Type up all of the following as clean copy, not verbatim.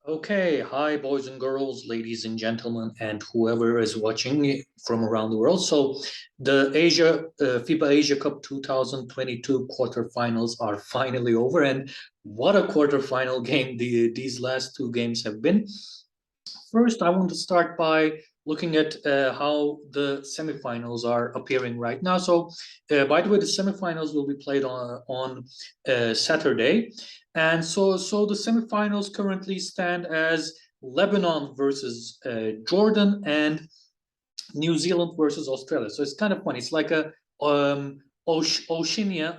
Okay, hi boys and girls, ladies and gentlemen, and whoever is watching from around the world. So, the FIBA Asia Cup 2022 quarterfinals are finally over, and what a quarterfinal game these last two games have been. First, I want to start by looking at how the semifinals are appearing right now. So, by the way, the semifinals will be played on Saturday, and so the semifinals currently stand as Lebanon versus Jordan and New Zealand versus Australia. So it's kind of funny. It's like a Oceania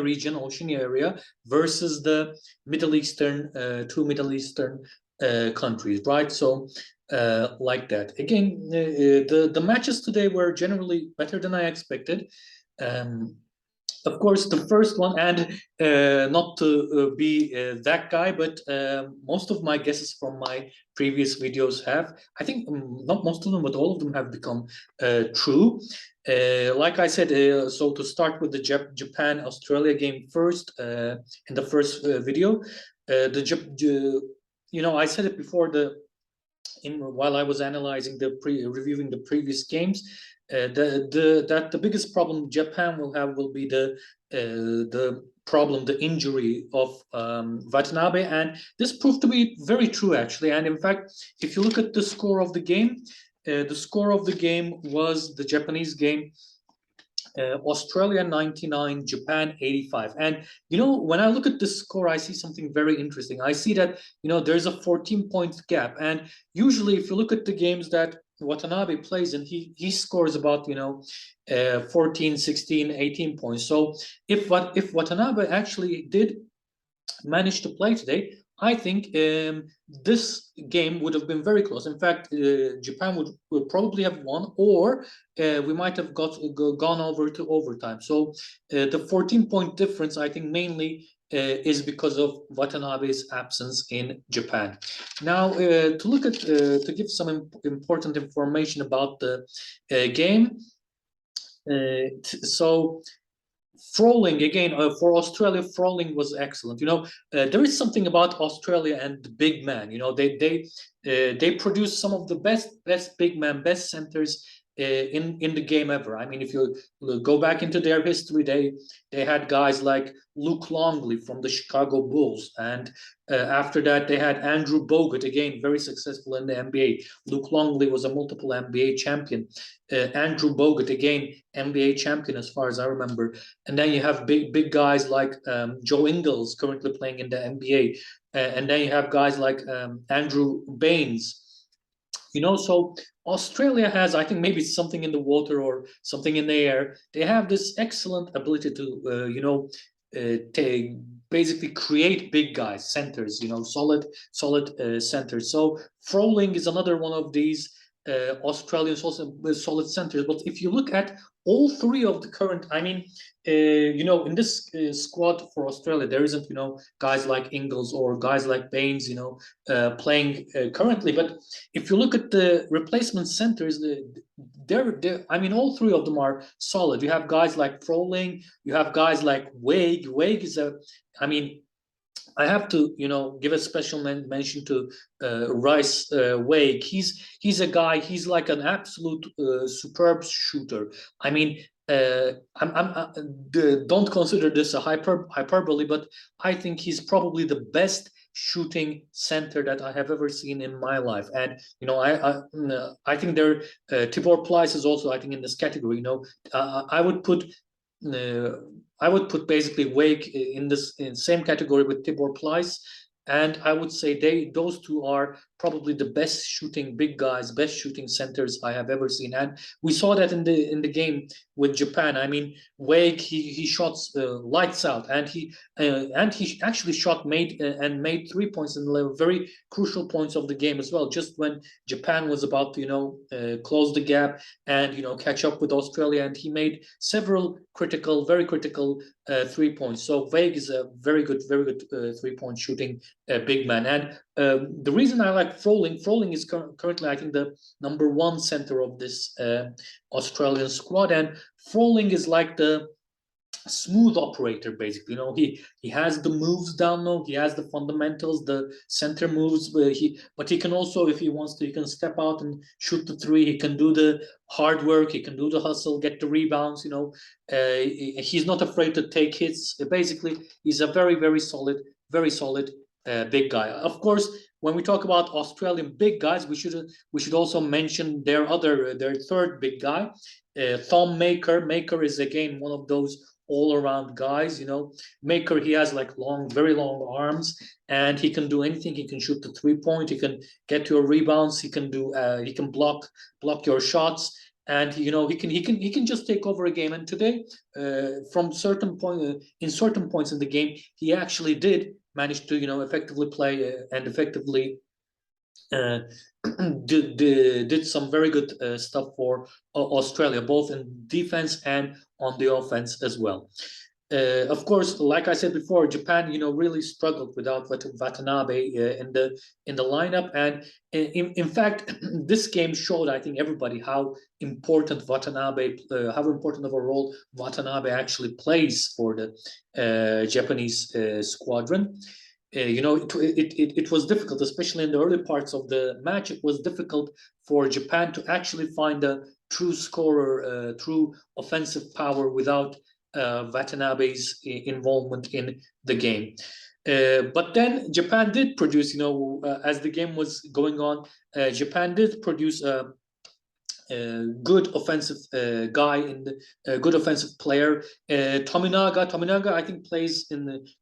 region, Oceania area versus the two Middle Eastern countries, right? So like that. Again, the matches today were generally better than I expected. Um, of course, the first one, and not to be that guy, but most of my guesses from my previous videos have, I think, not most of them, but all of them have become true. Like I said, so to start with the Japan-Australia game first, in the first video, I said it before while I was analyzing reviewing the previous games, the biggest problem Japan will have will be the injury of Watanabe, and this proved to be very true actually. And in fact, if you look at the score of the score of the game was the Japanese game Australia 99, Japan 85. And, when I look at this score, I see something very interesting. I see that, there's a 14-point gap. And usually, if you look at the games that Watanabe plays in, he scores about, 14, 16, 18 points. So if Watanabe actually did managed to play today, I think this game would have been very close. In fact, Japan would probably have won, or we might have gone over to overtime. So the 14-point difference, I think, mainly is because of Watanabe's absence in Japan. Now, to give some important information about the game. So Froling again for Australia. Froling was excellent. There is something about Australia and the big man. They produce some of the best big man, best centers in the game ever. I mean, if you go back into their history, they had guys like Luke Longley from the Chicago Bulls, and after that they had Andrew Bogut, again very successful in the NBA. Luke Longley was a multiple NBA champion. Andrew Bogut, again NBA champion as far as I remember. And then you have big guys like Joe Ingles currently playing in the NBA, and then you have guys like Andrew Baines. So Australia has, I think, maybe something in the water or something in the air. They have this excellent ability to, basically create big guys, centers, solid centers. So Froling is another one of these Australians also solid centers. But if you look at all three of the current, I mean, in this squad for Australia, there isn't, guys like Ingles or guys like Baines, playing currently. But if you look at the replacement centers, I mean, all three of them are solid. You have guys like Froling, you have guys like Wade. Wade is I mean, I have to, give a special mention to Rice Wake. He's a guy. He's like an absolute superb shooter. I mean, don't consider this a hyperbole, but I think he's probably the best shooting center that I have ever seen in my life. And I think there Tibor Plyce is also, I think, in this category. I would put uh, I would put basically Wake in this in same category with Tibor Plyce, and I would say those two are probably the best shooting big guys, best shooting centers I have ever seen, and we saw that in the game with Japan. I mean, Wake he shot lights out, and he actually made 3 points in the very crucial points of the game as well. Just when Japan was about to close the gap and catch up with Australia, and he made several very critical 3 points. So Vague is a very good 3-point shooting big man. And the reason I like Froling is currently, I think, the number one center of this Australian squad. And Froling is like smooth operator, basically. He has the moves down low, he has the fundamentals, the center moves, but he can also, if he wants to, he can step out and shoot the three. He can do the hard work, he can do the hustle, get the rebounds. He's not afraid to take hits. Basically, he's a very solid big guy. Of course, when we talk about Australian big guys, we should also mention their third big guy, Thom Maker. Maker is again one of those all-around guys. Maker, he has like very long arms, and he can do anything. He can shoot the 3-point, he can get your rebounds, he can block your shots, and he can just take over a game. And today, from certain point in certain points in the game, he actually did manage to effectively play and effectively uh, did some very good stuff for Australia, both in defense and on the offense as well. Of course, like I said before, Japan, really struggled without Watanabe in the lineup, and in fact, this game showed, I think, everybody how important how important of a role Watanabe actually plays for the Japanese squadron. It was difficult, especially in the early parts of the match. It was difficult for Japan to actually find a true scorer, true offensive power without Watanabe's involvement in the game. But then Japan did produce, as the game was going on, Japan did produce a good offensive guy in the good offensive player. Tominaga, I think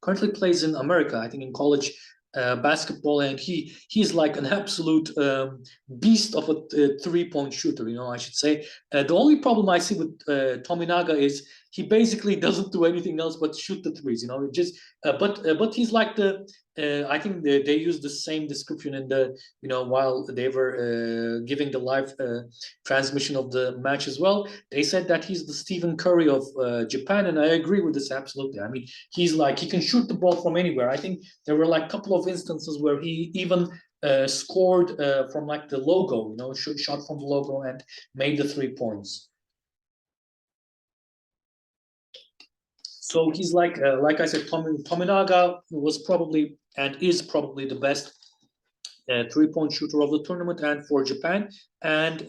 currently plays in America, I think in college basketball, and he's like an absolute beast of a 3-point shooter. I should say. The only problem I see with Tominaga is he basically doesn't do anything else but shoot the threes. But he's like I think they used the same description in the while they were giving the live transmission of the match as well. They said that he's the Stephen Curry of Japan, and I agree with this absolutely. I mean, he can shoot the ball from anywhere. I think there were like a couple of instances where he even scored from like the logo, shot from the logo and made the 3 points. So he's like I said, Tominaga was probably and is probably the best 3-point shooter of the tournament and for Japan. And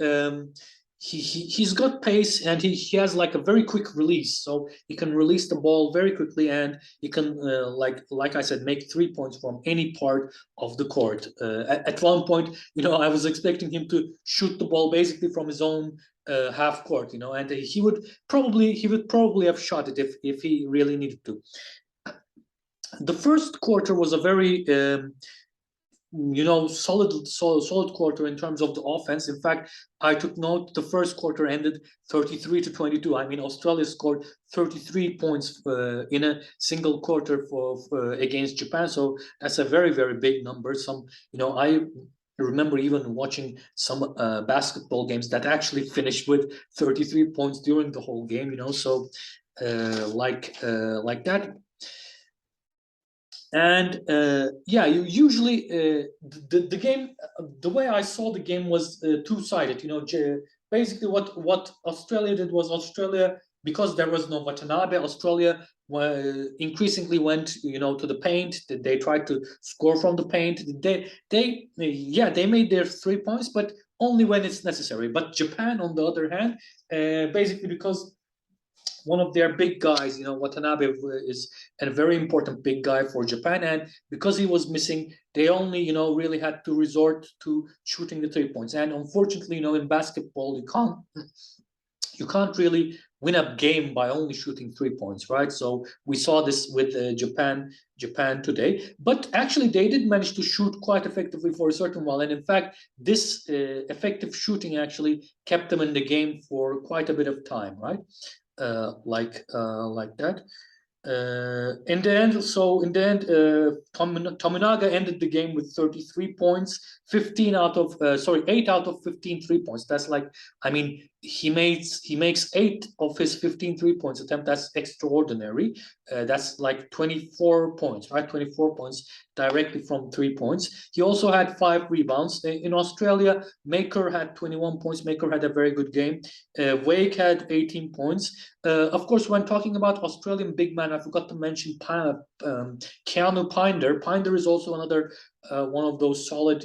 he's got pace, and he has like a very quick release, so he can release the ball very quickly, and he can like I said, make 3 points from any part of the court. At one point, I was expecting him to shoot the ball basically from his own half court, and he would probably have shot it if he really needed to. The first quarter was a very solid quarter in terms of the offense. In fact, I took note the first quarter ended 33-22. I mean, Australia scored 33 points in a single quarter for against Japan. So that's a very big number. I remember even watching some basketball games that actually finished with 33 points during the whole game. So like that. And you usually the game, the way I saw the game was two-sided. Basically what Australia did was, because there was no Watanabe, Australia increasingly went to the paint. They tried to score from the paint. They made their 3 points, but only when it's necessary. But Japan, on the other hand, basically because one of their big guys, Watanabe is a very important big guy for Japan, and because he was missing, they only, really had to resort to shooting the 3 points. And unfortunately, in basketball, you can't really win a game by only shooting 3 points, right? So we saw this with Japan today, but actually they did manage to shoot quite effectively for a certain while, and in fact, this effective shooting actually kept them in the game for quite a bit of time, right? Like that. In the end, Tominaga ended the game with 33 points, 8 out of 15 3 points. That's like, I mean, he makes 8 of his 15 3-point attempts. That's extraordinary. That's like 24 points, right? 24 points directly from 3 points. He also had 5 rebounds. In Australia, Maker had 21 points. Maker had a very good game. Wake had 18 points. Of course, when talking about Australian big man, I forgot to mention Keanu Pinder. Pinder is also another one of those solid,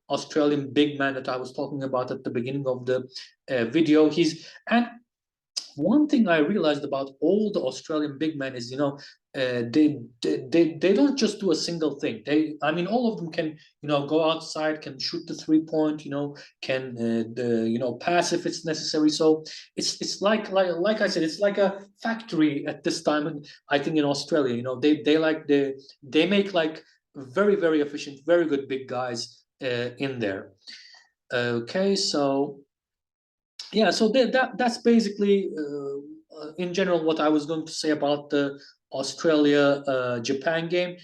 Australian big man that I was talking about at the beginning of the video. And one thing I realized about all the Australian big men is, they don't just do a single thing. All of them can, go outside, can shoot the 3-point, can, pass if it's necessary. So it's like I said, it's like a factory at this time. And I think in Australia, they make like very, very efficient, very good big guys in there. Okay, so yeah, so that's basically in general what I was going to say about the Australia Japan game.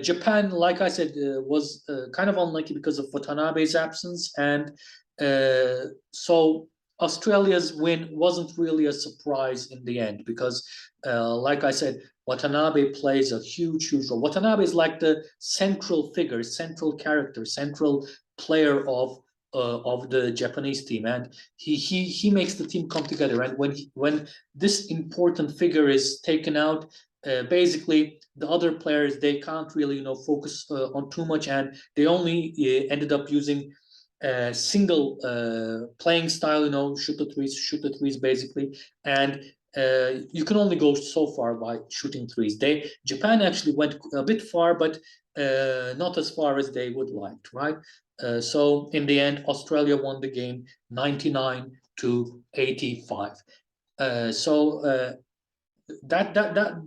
Japan, like I said, was kind of unlucky because of Watanabe's absence, and so Australia's win wasn't really a surprise in the end because, like I said, Watanabe plays a huge, huge role. Watanabe is like the central figure, central character, central player of the Japanese team, and he makes the team come together. And when this important figure is taken out, basically the other players, they can't really focus on too much, and they only ended up using single playing style, shoot the threes basically, and you can only go so far by shooting threes. Japan actually went a bit far, but not as far as they would like, right? So in the end, Australia won the game 99-85.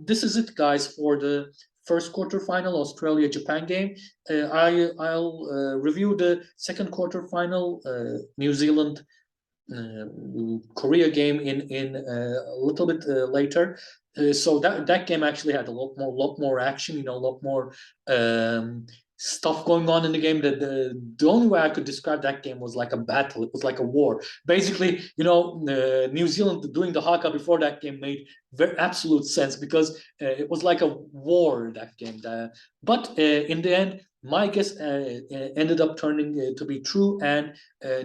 This is it, guys, for the first quarterfinal Australia-Japan game. I'll review the second quarterfinal New Zealand Korea game in a little bit later. So that game actually had a lot more action, a lot more stuff going on in the game. The only way I could describe that game was like a battle. It was like a war. Basically, New Zealand doing the haka before that game made very absolute sense because it was like a war, that game. But in the end, my guess ended up turning to be true, and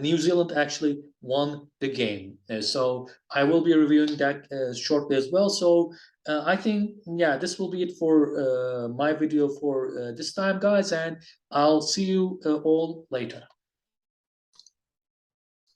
New Zealand actually won the game. So I will be reviewing that shortly as well. So I think, yeah, this will be it for my video for this time, guys, and I'll see you all later.